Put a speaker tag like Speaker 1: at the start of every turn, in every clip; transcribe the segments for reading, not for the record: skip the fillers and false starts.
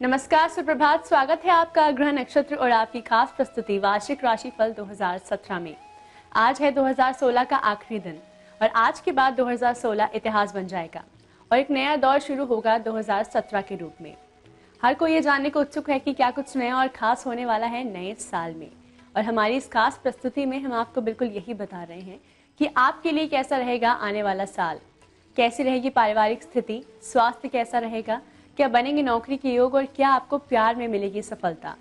Speaker 1: नमस्कार, सुप्रभात। स्वागत है आपका ग्रह नक्षत्र और आपकी खास प्रस्तुति वार्षिक राशिफल 2017 में। आज है 2016 का आखिरी दिन और आज के बाद 2016 इतिहास बन जाएगा और एक नया दौर शुरू होगा 2017 के रूप में। हर कोई ये जानने को उत्सुक है कि क्या कुछ नया और खास होने वाला है नए साल में, और हमारी इस खास प्रस्तुति में हम आपको बिल्कुल यही बता रहे हैं कि आपके लिए कैसा रहेगा आने वाला साल, कैसी रहेगी पारिवारिक स्थिति, स्वास्थ्य कैसा रहेगा, क्या बनेंगे नौकरी के योग और क्या आपको प्यार में मिलेगी सफलता।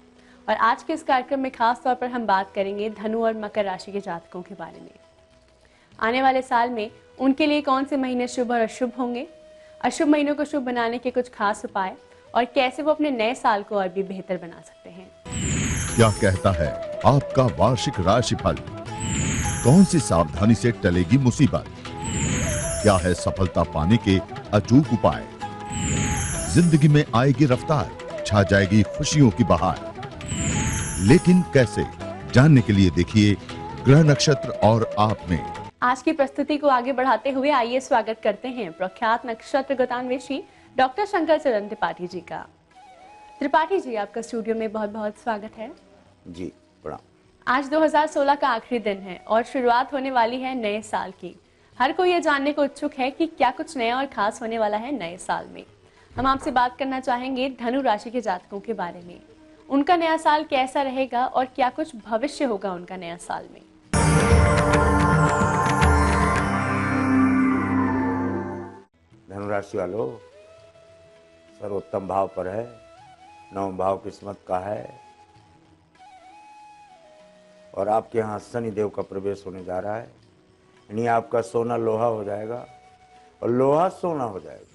Speaker 1: और आज के इस कार्यक्रम में खास तौर पर हम बात करेंगे धनु और मकर राशि के जातकों के बारे में। आने वाले साल में उनके लिए कौन से महीने शुभ और अशुभ होंगे, अशुभ महीनों को शुभ बनाने के कुछ खास उपाय और कैसे वो अपने नए साल को और भी बेहतर बना सकते हैं।
Speaker 2: क्या कहता है आपका वार्षिक राशिफल? कौन सी सावधानी से टलेगी मुसीबत? क्या है सफलता पाने के अचूक उपाय? जिंदगी में आएगी रफ्तार, छा जाएगी खुशियों की बहार। लेकिन कैसे, जानने के लिए देखिए ग्रह नक्षत्र और आप में।
Speaker 1: आज की प्रस्तुति को आगे बढ़ाते हुए आइए स्वागत करते हैं प्रख्यात नक्षत्र गतान्वेषी डॉक्टर शंकर चरण त्रिपाठी जी का। त्रिपाठी जी, आपका स्टूडियो में बहुत बहुत स्वागत है।
Speaker 3: जी प्रणाम।
Speaker 1: आज 2016 का आखिरी दिन है और शुरुआत होने वाली है नए साल की। हर कोई ये जानने को उत्सुक है कि क्या कुछ नया और खास होने वाला है नए साल में। हम आपसे बात करना चाहेंगे धनु राशि के जातकों के बारे में। उनका नया साल कैसा रहेगा और क्या कुछ भविष्य होगा उनका नया साल में।
Speaker 3: धनु राशि वालों, सर्वोत्तम भाव पर है, नवम भाव किस्मत का है और आपके यहाँ शनि देव का प्रवेश होने जा रहा है। यानी आपका सोना लोहा हो जाएगा और लोहा सोना हो जाएगा।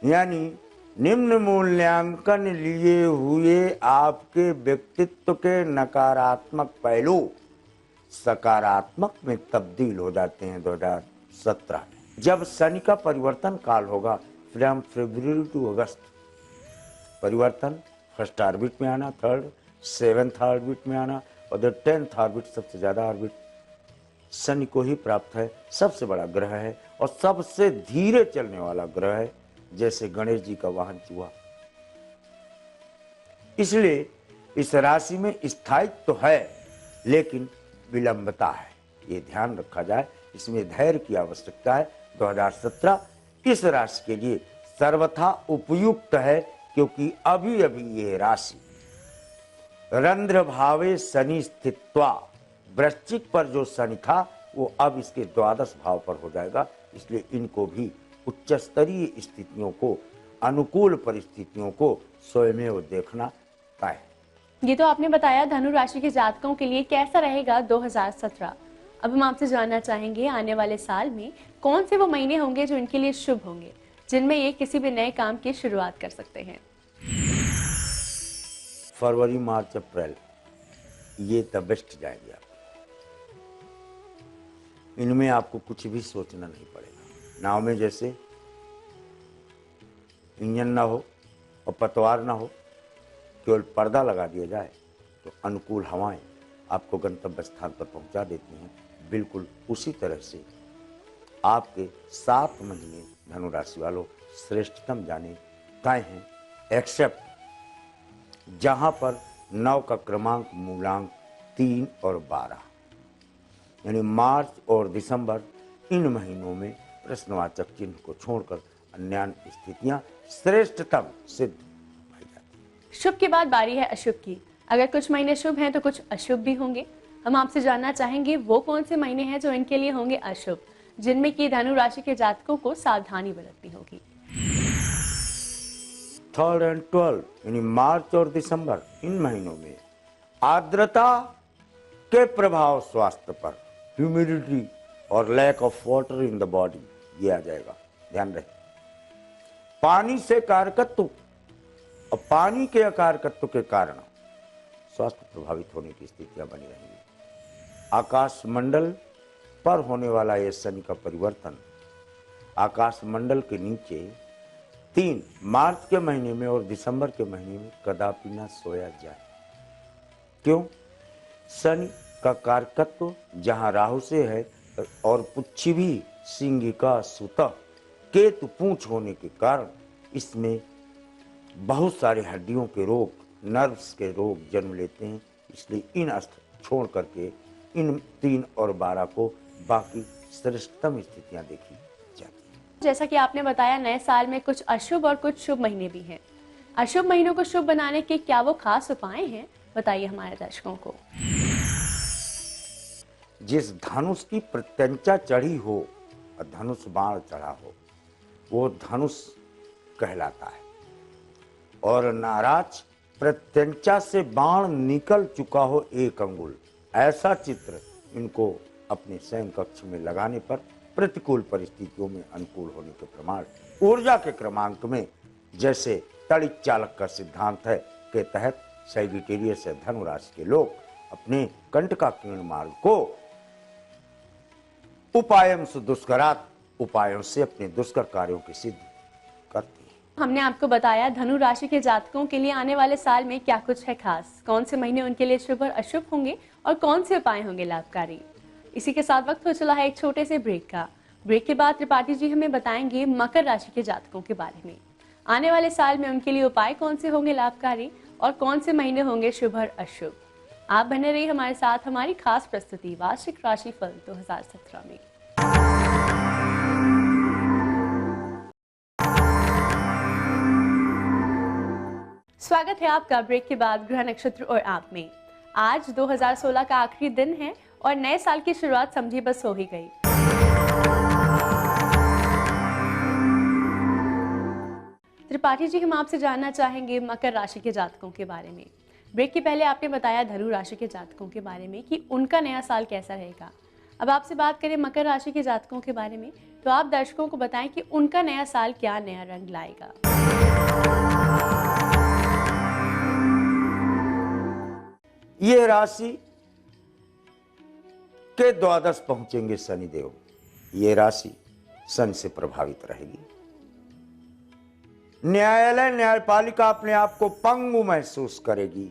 Speaker 3: यानी निम्न मूल्यांकन लिए हुए आपके व्यक्तित्व के नकारात्मक पहलू सकारात्मक में तब्दील हो जाते हैं 2017 में। जब शनि का परिवर्तन काल होगा, फ्रॉम फरवरी टू अगस्त परिवर्तन, फर्स्ट ऑर्बिट में आना, थर्ड, सेवेंथ ऑर्बिट में आना और 10th ऑर्बिट सबसे ज्यादा ऑर्बिट शनि को ही प्राप्त है। सबसे बड़ा ग्रह है और सबसे धीरे चलने वाला ग्रह है, जैसे गणेश जी का वाहन चूहा। इसलिए इस राशि में स्थायित्व तो है लेकिन विलंबता है, ये ध्यान रखा जाए। इसमें धैर्य की आवश्यकता है। 2017 इस राशि के लिए सर्वथा उपयुक्त है क्योंकि अभी अभी ये राशि रंध्र भावे शनि स्थित्वा, वृश्चिक पर जो शनि था वो अब इसके द्वादश भाव पर हो जाएगा। इसलिए इनको भी उच्च स्तरीय स्थितियों को, अनुकूल परिस्थितियों को स्वयं देखना तय है।
Speaker 1: ये तो आपने बताया धनु राशि के जातकों के लिए कैसा रहेगा 2017। अब हम आपसे जानना चाहेंगे आने वाले साल में कौन से वो महीने होंगे जो इनके लिए शुभ होंगे, जिनमें ये किसी भी नए काम की शुरुआत कर सकते हैं।
Speaker 3: फरवरी, मार्च, अप्रैल ये द बेस्ट जाएंगे आप। इनमें आपको कुछ भी सोचना नहीं पड़ेगा। नाव में जैसे इंजन ना हो और पतवार ना हो, केवल पर्दा लगा दिया जाए तो अनुकूल हवाएं आपको गंतव्य स्थान पर पहुंचा देती हैं। बिल्कुल उसी तरह से आपके 7 महीने धनु राशि वालों श्रेष्ठतम जाने तय हैं, एक्सेप्ट जहां पर 9 का क्रमांक मूलांक 3 और 12, यानी मार्च और दिसंबर, इन महीनों में प्रश्नवाचक चिन्ह को छोड़कर अन्य स्थितियां श्रेष्ठतम सिद्ध हो जाती।
Speaker 1: शुभ के बाद बारी है अशुभ की। अगर कुछ महीने शुभ हैं तो कुछ अशुभ भी होंगे। हम आपसे जानना चाहेंगे वो कौन से महीने हैं जो इनके लिए होंगे अशुभ, जिनमें की धनु राशि के जातकों को सावधानी बरतनी होगी।
Speaker 3: 3rd और 12 यानी मार्च और दिसंबर, इन महीनों में आर्द्रता के प्रभाव स्वास्थ्य पर, ह्यूमिडिटी और lack of water in the body, ये आ जाएगा। ध्यान रहे, पानी से कारकत्व और पानी के अकारकत्व के कारण स्वास्थ्य प्रभावित होने की स्थितियां बनी रहेंगी। आकाश मंडल पर होने वाला यह शनि का परिवर्तन आकाश मंडल के नीचे 3 मार्च के महीने में और दिसंबर के महीने में कदापि न सोया जाए। क्यों? शनि का कारकत्व जहां राहु से है और पुच्छिवी, सिंगिका, सुतः, केतु पूंछ होने के कारण इसमें बहुत सारे हड्डियों के रोग, नर्व्स के रोग जन्म लेते हैं। इसलिए इन अस्त्र छोड़ करके इन 3 और 12 को बाकी श्रेष्ठतम स्थितियां देखी जाती हैं।
Speaker 1: जैसा कि आपने बताया, नए साल में कुछ अशुभ और कुछ शुभ महीने भी हैं। अशुभ महीनों को शुभ बनाने के क्या वो खास उपाय हैं, बताइए हमारे दर्शकों को।
Speaker 3: जिस धनुष की प्रत्यंचा चढ़ी हो और धनुष बाण चढ़ा हो, वो धनुष कहलाता है। और नाराज प्रत्यंचा से बाण निकल चुका हो 1 अंगुल, ऐसा चित्र इनको अपने शयन कक्ष में लगाने पर प्रतिकूल परिस्थितियों में अनुकूल होने के प्रमाण ऊर्जा के क्रमांक में, जैसे तड़ित चालक का सिद्धांत है के तहत सैगिटेरियस से धनु राशि के लोग अपने कंटकाकीर्ण मार्ग को उपायम से दुष्करात, उपायों से अपने दुष्कर कार्यों की सिद्ध करती है।
Speaker 1: हमने आपको बताया धनु राशि के जातकों के लिए आने वाले साल में क्या कुछ है खास, कौन से महीने उनके लिए शुभ और अशुभ होंगे और कौन से उपाय होंगे लाभकारी। इसी के साथ वक्त हो चला है एक छोटे से ब्रेक का। ब्रेक के बाद त्रिपाठी जी हमें बताएंगे मकर राशि के जातकों के बारे में। आने वाले साल में उनके लिए उपाय कौन से होंगे लाभकारी और कौन से महीने होंगे शुभ और अशुभ। आप बने रहिए हमारे साथ हमारी खास प्रस्तुति वार्षिक राशिफल 2017 में। स्वागत है आपका ब्रेक के बाद ग्रह नक्षत्र और आप में। आज 2016 का आखिरी दिन है और नए साल की शुरुआत समझी बस हो ही गई। त्रिपाठी जी, हम आपसे जानना चाहेंगे मकर राशि के जातकों के बारे में। ब्रेक के पहले आपने बताया धनु राशि के जातकों के बारे में कि उनका नया साल कैसा रहेगा। अब आपसे बात करें मकर राशि के जातकों के बारे में, तो आप दर्शकों को बताएं कि उनका नया साल क्या नया रंग लाएगा।
Speaker 3: ये राशि के द्वादश पहुंचेंगे शनिदेव। ये राशि शनि से प्रभावित रहेगी। न्यायालय, न्यायपालिका अपने आप को पंगु महसूस करेगी,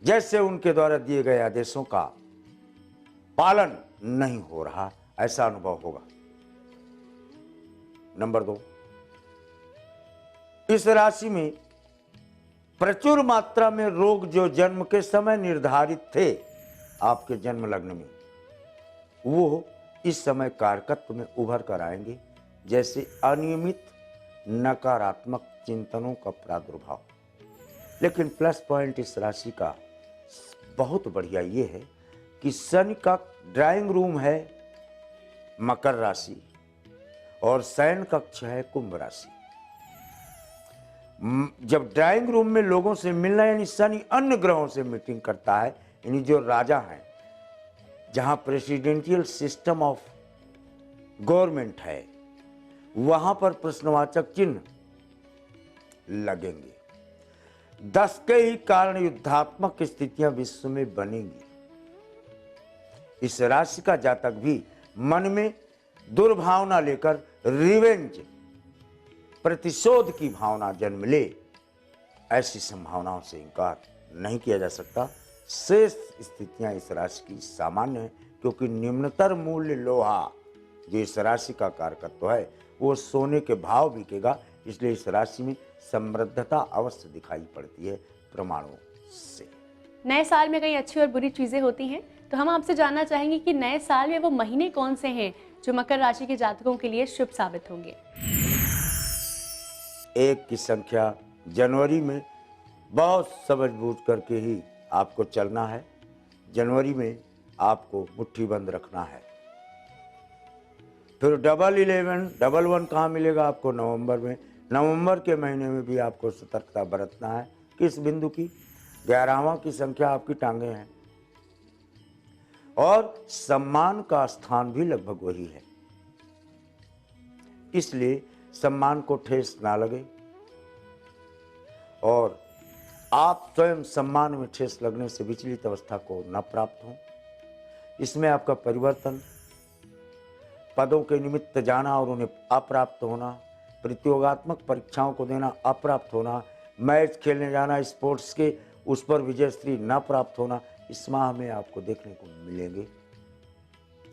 Speaker 3: जैसे उनके द्वारा दिए गए आदेशों का पालन नहीं हो रहा, ऐसा अनुभव होगा। नंबर 2, इस राशि में प्रचुर मात्रा में रोग जो जन्म के समय निर्धारित थे आपके जन्म लग्न में, वो इस समय कारकत्व में उभर कर आएंगे, जैसे अनियमित नकारात्मक चिंतनों का प्रादुर्भाव। लेकिन प्लस पॉइंट इस राशि का बहुत बढ़िया ये है कि शनि का ड्राइंग रूम है मकर राशि और शयन कक्ष है कुंभ राशि। जब ड्राइंग रूम में लोगों से मिलना, यानी शनि अन्य ग्रहों से मीटिंग करता है, यानी जो राजा हैं, जहां प्रेसिडेंशियल सिस्टम ऑफ गवर्नमेंट है, वहां पर प्रश्नवाचक चिन्ह लगेंगे। 10 के ही कारण युद्धात्मक स्थितियां विश्व में बनेंगी। इस राशि का जातक भी मन में दुर्भावना लेकर रिवेंज, प्रतिशोध की भावना जन्म ले, ऐसी संभावनाओं से इनकार नहीं किया जा सकता। शेष स्थितियां इस राशि की सामान्य है, क्योंकि निम्नतर मूल्य लोहा जो इस राशि का कारकत्व है, वो सोने के भाव बिकेगा। इसलिए इस राशि में समृद्धता अवश्य दिखाई पड़ती है प्रमाणों से।
Speaker 1: नए साल में कई अच्छी और बुरी चीजें होती हैं, तो हम आपसे जानना चाहेंगे कि नए साल में वो महीने कौन से हैं जो मकर राशि के जातकों के लिए शुभ साबित होंगे।
Speaker 3: 1 की संख्या जनवरी में बहुत समझ बूझ करके ही आपको चलना है। जनवरी में आपको मुट्ठी बंद रखना है। फिर 11, 11 कहाँ मिलेगा आपको? नवंबर में। नवंबर के महीने में भी आपको सतर्कता बरतना है। किस बिंदु की? 11वां की संख्या आपकी टांगे हैं और सम्मान का स्थान भी लगभग वही है, इसलिए सम्मान को ठेस ना लगे और आप स्वयं सम्मान में ठेस लगने से विचलित अवस्था को न प्राप्त हो। इसमें आपका परिवर्तन, पदों के निमित्त जाना और उन्हें अप्राप्त होना, प्रतियोगात्मक परीक्षाओं को देना अप्राप्त होना, मैच खेलने जाना स्पोर्ट्स के, उस पर विजयश्री न प्राप्त होना, इस माह में आपको देखने को मिलेंगे।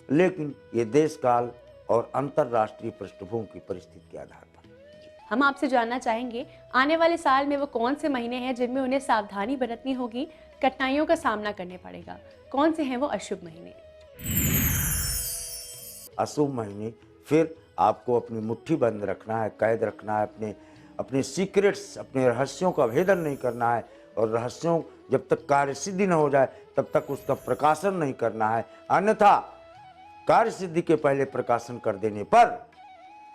Speaker 3: लेकिन ये देश काल और अंतर्राष्ट्रीय पृष्ठभूमि की परिस्थिति के आधार पर।
Speaker 1: हम आपसे जानना चाहेंगे आने वाले साल में वो कौन से महीने हैं जिनमें उन्हें सावधानी बरतनी होगी, कठिनाइयों का सामना करने पड़ेगा। कौन से हैं वो अशुभ महीने?
Speaker 3: अशुभ महीने, फिर आपको अपनी मुट्ठी बंद रखना है, कैद रखना है, अपने सीक्रेट्स, अपने रहस्यों का भेदन नहीं करना है, और रहस्यों जब तक कार्य सिद्धि न हो जाए तब तक उसका प्रकाशन नहीं करना है। अन्यथा कार्य सिद्धि के पहले प्रकाशन कर देने पर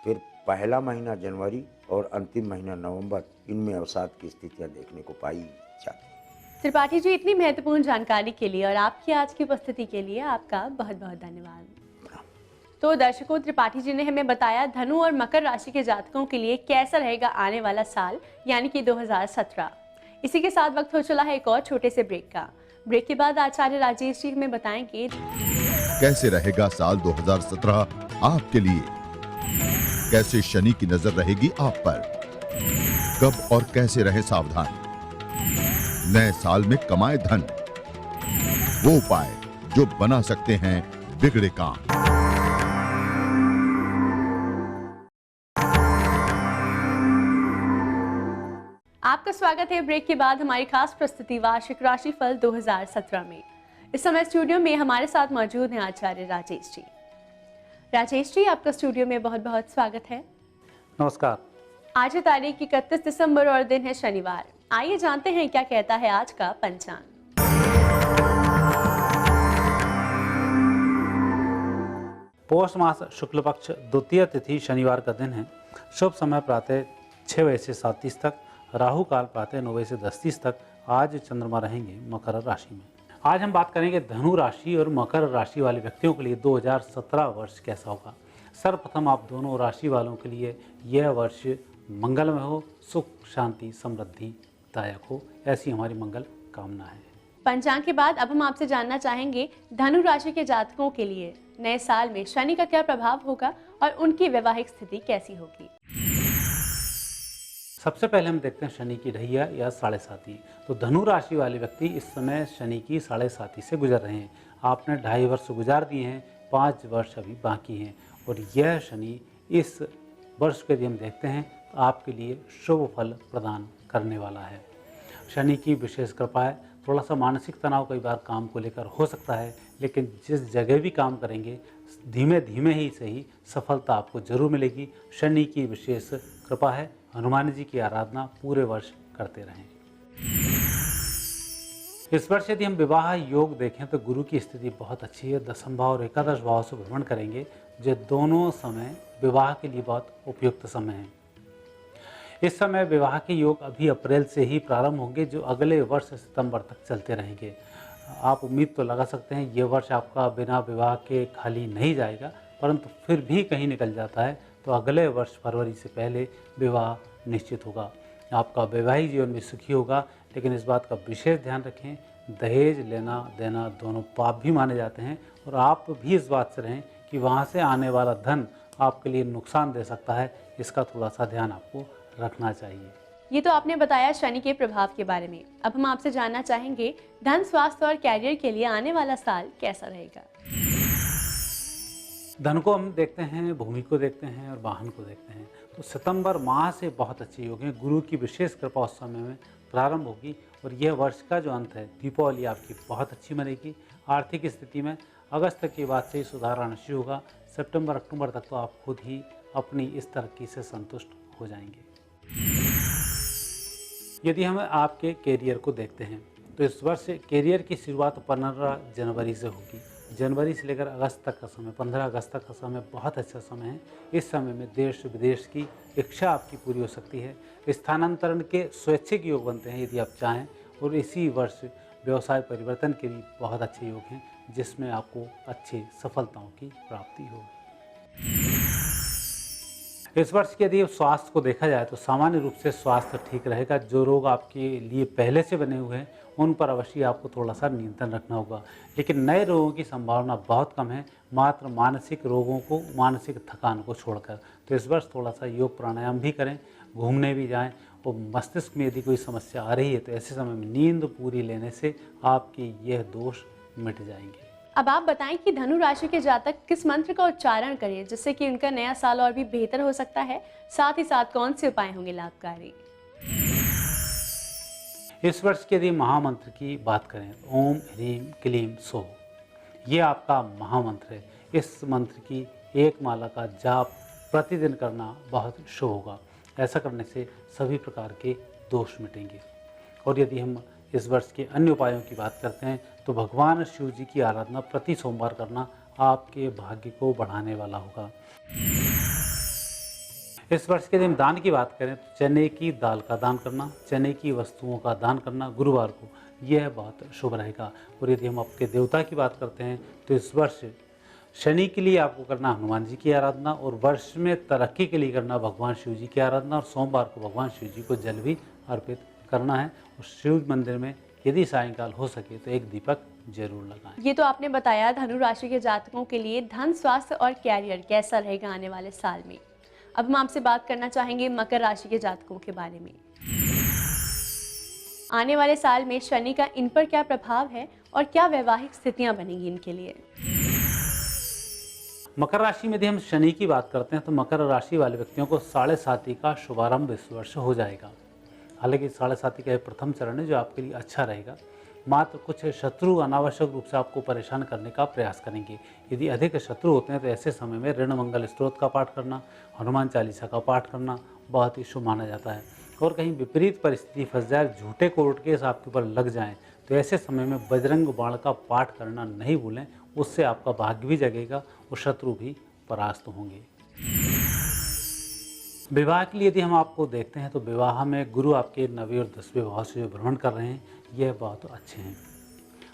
Speaker 3: फिर पहला महीना जनवरी और अंतिम महीना नवंबर, इनमें अवसाद की स्थितियां देखने को पाई जाती हैं।
Speaker 1: त्रिपाठी जी, इतनी महत्वपूर्ण जानकारी के लिए और आपकी आज की उपस्थिति के लिए आपका बहुत बहुत धन्यवाद। तो दर्शकों, त्रिपाठी जी ने हमें बताया धनु और मकर राशि के जातकों के लिए कैसा रहेगा आने वाला साल, यानी कि 2017। इसी के साथ वक्त हो चला है एक और छोटे से ब्रेक का। ब्रेक के बाद आचार्य राजेश जी हमें बताएंगे
Speaker 2: कैसे रहेगा साल 2017 आपके लिए, कैसे शनि की नजर रहेगी आप पर, कब और कैसे रहे सावधान, नए साल में कमाए धन, वो उपाय जो बना सकते हैं बिगड़े काम।
Speaker 1: आपका स्वागत है ब्रेक के बाद हमारी खास प्रस्तुति वार्षिक राशिफल 2017 में। इस समय स्टूडियो में हमारे साथ मौजूद हैं आचार्य राजेश जी। राजेश जी, आपका स्टूडियो में बहुत बहुत स्वागत है।
Speaker 4: नमस्कार।
Speaker 1: आज है तारीख 31 दिसंबर और दिन है शनिवार। आइए जानते हैं क्या कहता है आज का पंचांग।
Speaker 4: पौष मास शुक्ल पक्ष द्वितीय तिथि शनिवार का दिन है। शुभ समय प्रातः 6 बजे से 7:30 तक, राहु काल प्रातः 9 बजे से 10:30 तक। आज चंद्रमा रहेंगे मकर राशि में। आज हम बात करेंगे धनु राशि और मकर राशि वाले व्यक्तियों के लिए 2017 वर्ष कैसा होगा। सर्वप्रथम आप दोनों राशि वालों के लिए यह वर्ष मंगलमय हो, सुख शांति समृद्धि दायक हो, ऐसी हमारी मंगल कामना है।
Speaker 1: पंचांग के बाद अब हम आपसे जानना चाहेंगे धनु राशि के जातकों के लिए नए साल में शनि का क्या प्रभाव होगा और उनकी वैवाहिक स्थिति कैसी होगी।
Speaker 4: सबसे पहले हम देखते हैं शनि की ढैया या साढ़े साती। तो धनु राशि वाले व्यक्ति इस समय शनि की साढ़े साती से गुजर रहे हैं। आपने 2.5 वर्ष गुजार दिए हैं, 5 वर्ष अभी बाकी हैं, और यह शनि इस वर्ष के यदि हम देखते हैं तो आपके लिए शुभ फल प्रदान करने वाला है। शनि की विशेष कृपा है। थोड़ा सा मानसिक तनाव कई बार काम को लेकर हो सकता है, लेकिन जिस जगह भी काम करेंगे धीमे धीमे ही सही सफलता आपको जरूर मिलेगी। शनि की विशेष कृपा है। हनुमान जी की आराधना पूरे वर्ष करते रहें। इस वर्ष यदि हम विवाह योग देखें तो गुरु की स्थिति बहुत अच्छी है। 10वें भाव और 11वें भाव से भ्रमण करेंगे, जो दोनों समय विवाह के लिए बहुत उपयुक्त समय है। इस समय विवाह के योग अभी अप्रैल से ही प्रारंभ होंगे, जो अगले वर्ष सितंबर तक चलते रहेंगे। आप उम्मीद तो लगा सकते हैं ये वर्ष आपका बिना विवाह के खाली नहीं जाएगा, परंतु फिर भी कहीं निकल जाता है तो अगले वर्ष फरवरी से पहले विवाह निश्चित होगा। आपका वैवाहिक जीवन भी सुखी होगा, लेकिन इस बात का विशेष ध्यान रखें, दहेज लेना देना दोनों पाप भी माने जाते हैं, और आप भी इस बात से रहें कि वहाँ से आने वाला धन आपके लिए नुकसान दे सकता है। इसका थोड़ा सा ध्यान आपको रखना चाहिए।
Speaker 1: ये तो आपने बताया शनि के प्रभाव के बारे में। अब हम आपसे जानना चाहेंगे धन, स्वास्थ्य और कैरियर के लिए आने वाला साल कैसा रहेगा।
Speaker 4: धन को हम देखते हैं, भूमि को देखते हैं और वाहन को देखते हैं। तो सितंबर माह से बहुत अच्छे योग हैं। गुरु की विशेष कृपा उस समय में प्रारंभ होगी, और यह वर्ष का जो अंत है दीपावली आपकी बहुत अच्छी बनेगी। आर्थिक स्थिति में अगस्त के बाद से ही सुधार आना शुरू होगा। सितंबर अक्टूबर तक तो आप खुद ही अपनी इस तरक्की से संतुष्ट हो जाएंगे। यदि हम आपके कैरियर को देखते हैं तो इस वर्ष कैरियर की शुरुआत 15 जनवरी से होगी। जनवरी से लेकर अगस्त तक का समय, 15 अगस्त तक का समय बहुत अच्छा समय है। इस समय में देश विदेश की इच्छा आपकी पूरी हो सकती है। स्थानांतरण के स्वैच्छिक योग बनते हैं यदि आप चाहें, और इसी वर्ष व्यवसाय परिवर्तन के लिए बहुत अच्छे योग हैं, जिसमें आपको अच्छी सफलताओं की प्राप्ति होगी। इस वर्ष के यदि स्वास्थ्य को देखा जाए तो सामान्य रूप से स्वास्थ्य ठीक रहेगा। जो रोग आपके लिए पहले से बने हुए हैं उन पर अवश्य आपको थोड़ा सा नियंत्रण रखना होगा, लेकिन नए रोगों की संभावना बहुत कम है, मात्र मानसिक रोगों को, मानसिक थकान को छोड़कर। तो इस वर्ष थोड़ा सा योग प्राणायाम भी करें, घूमने भी जाएं, और मस्तिष्क में यदि कोई समस्या आ रही है तो ऐसे समय में नींद पूरी लेने से आपके यह दोष मिट जाएंगे।
Speaker 1: अब आप बताएं कि धनु राशि के जातक किस मंत्र का उच्चारण करें जिससे कि उनका नया साल और भी बेहतर हो सकता है, साथ ही साथ कौन से उपाय होंगे लाभकारी।
Speaker 4: इस वर्ष के यदि महामंत्र की बात करें, ओम ह्रीम क्लीम सो, ये आपका महामंत्र है। इस मंत्र की एक माला का जाप प्रतिदिन करना बहुत शुभ होगा। ऐसा करने से सभी प्रकार के दोष मिटेंगे। और यदि हम इस वर्ष के अन्य उपायों की बात करते हैं तो भगवान शिव जी की आराधना प्रति सोमवार करना आपके भाग्य को बढ़ाने वाला होगा। इस वर्ष के दिन दान की बात करें तो चने की दाल का दान करना, चने की वस्तुओं का दान करना गुरुवार को, यह बहुत शुभ रहेगा। और यदि हम आपके देवता की बात करते हैं तो इस वर्ष शनि के लिए आपको करना हनुमान जी की आराधना, और वर्ष में तरक्की के लिए करना भगवान शिव जी की आराधना, और सोमवार को भगवान शिव जी को जल भी अर्पित करना है। और शिव मंदिर में यदि सायंकाल हो सके तो एक दीपक जरूर लगाएं।
Speaker 1: ये तो आपने बताया धनु राशि के जातकों के लिए धन, स्वास्थ्य और कैरियर कैसा रहेगा आने वाले साल में। अब हम आपसे बात करना चाहेंगे मकर राशि के जातकों के बारे में। आने वाले साल में शनि का इन पर क्या प्रभाव है और क्या वैवाहिक स्थितियां बनेंगी इनके लिए।
Speaker 4: मकर राशि में यदि हम शनि की बात करते हैं तो मकर राशि वाले व्यक्तियों को 7.5 का शुभारंभ इस वर्ष हो जाएगा। हालांकि 7.5 का प्रथम चरण है जो आपके लिए अच्छा रहेगा। मात्र कुछ शत्रु अनावश्यक रूप से आपको परेशान करने का प्रयास करेंगे। यदि अधिक शत्रु होते हैं तो ऐसे समय में ऋण मंगल स्तोत्र का पाठ करना, हनुमान चालीसा का पाठ करना बहुत ही शुभ माना जाता है। और कहीं विपरीत परिस्थिति फंस जाए, झूठे कोर्ट केस आपके ऊपर लग जाएं, तो ऐसे समय में बजरंग बाण का पाठ करना नहीं भूलें। उससे आपका भाग्य भी जगेगा और शत्रु भी परास्त होंगे। विवाह के लिए यदि हम आपको देखते हैं तो विवाह में गुरु आपके 9वें और 10वें भाव से जो भ्रमण कर रहे हैं यह बहुत अच्छे हैं।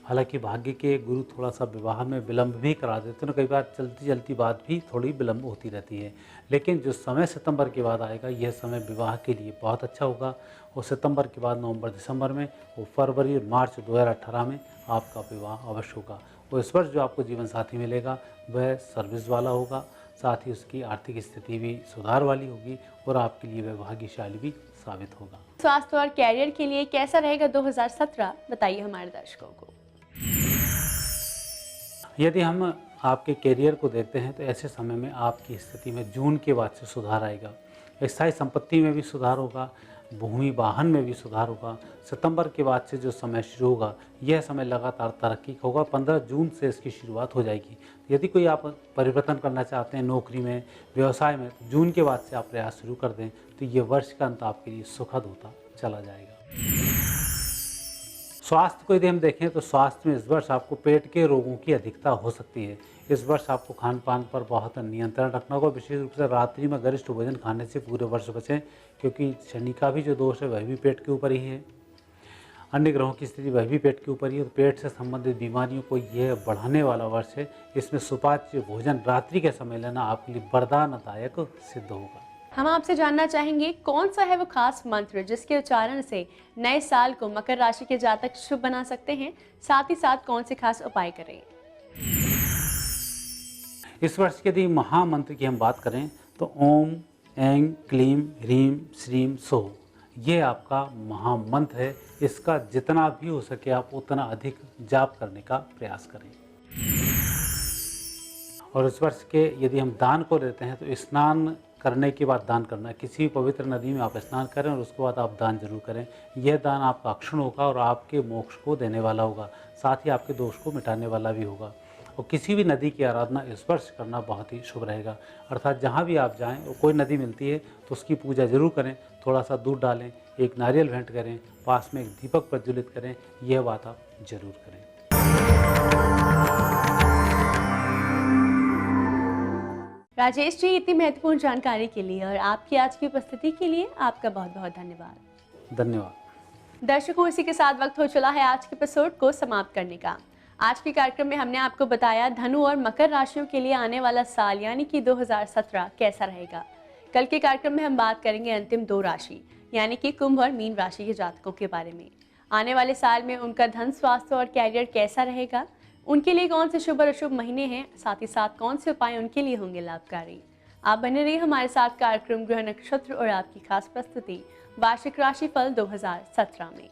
Speaker 4: हालांकि भाग्य के गुरु थोड़ा सा विवाह में विलंब भी करा देते हैं, कई बार चलती चलती बात भी थोड़ी विलंब होती रहती है। लेकिन जो समय सितंबर के बाद आएगा यह समय विवाह के लिए बहुत अच्छा होगा। और सितंबर के बाद नवंबर दिसंबर में और फरवरी और मार्च 2018 में आपका विवाह अवश्य होगा। और इस वर्ष जो आपको जीवन साथी मिलेगा वह सर्विस वाला होगा, साथ ही उसकी आर्थिक स्थिति भी सुधार वाली होगी और आपके लिए वह भाग्यशाली भी साबित होगा।
Speaker 1: स्वास्थ्य और कैरियर के लिए कैसा रहेगा 2017, बताइए हमारे दर्शकों को।
Speaker 4: यदि हम आपके कैरियर को देखते हैं तो ऐसे समय में आपकी स्थिति में जून के बाद से सुधार आएगा। स्थायी संपत्ति में भी सुधार होगा, भूमि वाहन में भी सुधार होगा। सितंबर के बाद से जो समय शुरू होगा यह समय लगातार तरक्की का होगा। 15 जून से इसकी शुरुआत हो जाएगी। यदि कोई आप परिवर्तन करना चाहते हैं नौकरी में, व्यवसाय में, तो जून के बाद से आप प्रयास शुरू कर दें तो ये वर्ष का अंत आपके लिए सुखद होता चला जाएगा। स्वास्थ्य को यदि हम देखें तो स्वास्थ्य में इस वर्ष आपको पेट के रोगों की अधिकता हो सकती है। इस वर्ष आपको खान पान पर बहुत नियंत्रण रखना होगा। विशेष रूप से रात्रि में गरिष्ठ भोजन खाने से पूरे वर्ष बचें, क्योंकि शनि का भी जो दोष है वह भी पेट के ऊपर ही है। अन्य ग्रहों की स्थिति वह भी पेट के ऊपर ही है। पेट से संबंधित बीमारियों को यह बढ़ाने वाला वर्ष है। इसमें सुपाच्य भोजन रात्रि के समय लेना आपके लिए वरदानदायक सिद्ध होगा।
Speaker 1: हम आपसे जानना चाहेंगे कौन सा है वो खास मंत्र जिसके उच्चारण से नए साल को मकर राशि के जातक शुभ बना सकते हैं, साथ ही साथ कौन से खास उपाय करें।
Speaker 4: इस वर्ष के यदि महामंत्र की हम बात करें तो ओम ऐं क्लीम ह्रीम श्रीम सो, ये आपका महामंत्र है। इसका जितना भी हो सके आप उतना अधिक जाप करने का प्रयास करें। और इस वर्ष के यदि हम दान को देते हैं तो स्नान करने के बाद दान करना है। किसी भी पवित्र नदी में आप स्नान करें और उसके बाद आप दान जरूर करें। यह दान आपका अक्षुण होगा और आपके मोक्ष को देने वाला होगा, साथ ही आपके दोष को मिटाने वाला भी होगा। और किसी भी नदी की आराधना इस वर्ष करना बहुत ही शुभ रहेगा। अर्थात जहाँ भी आप जाएं और कोई नदी मिलती है तो उसकी पूजा जरूर करें। थोड़ा सा दूध डालें, एक नारियल भेंट करें, पास में एक दीपक प्रज्वलित करें, यह बात आप जरूर करें।
Speaker 1: राजेश जी, इतनी महत्वपूर्ण जानकारी के लिए और आपकी आज की उपस्थिति के लिए आपका बहुत बहुत धन्यवाद।
Speaker 4: धन्यवाद।
Speaker 1: दर्शकों, इसी के साथ वक्त हो चला है आज के एपिसोड को समाप्त करने का। आज के कार्यक्रम में हमने आपको बताया धनु और मकर राशियों के लिए आने वाला साल यानी कि 2017 कैसा रहेगा। कल के कार्यक्रम में हम बात करेंगे अंतिम 2 राशि यानी कि कुंभ और मीन राशि के जातकों के बारे में। आने वाले साल में उनका धन, स्वास्थ्य और कैरियर कैसा रहेगा, उनके लिए कौन से शुभ और अशुभ महीने हैं, साथ ही साथ कौन से उपाय उनके लिए होंगे लाभकारी। आप बने रहिए हमारे साथ कार्यक्रम ग्रह नक्षत्र और आपकी खास प्रस्तुति वार्षिक राशिफल 2017 में।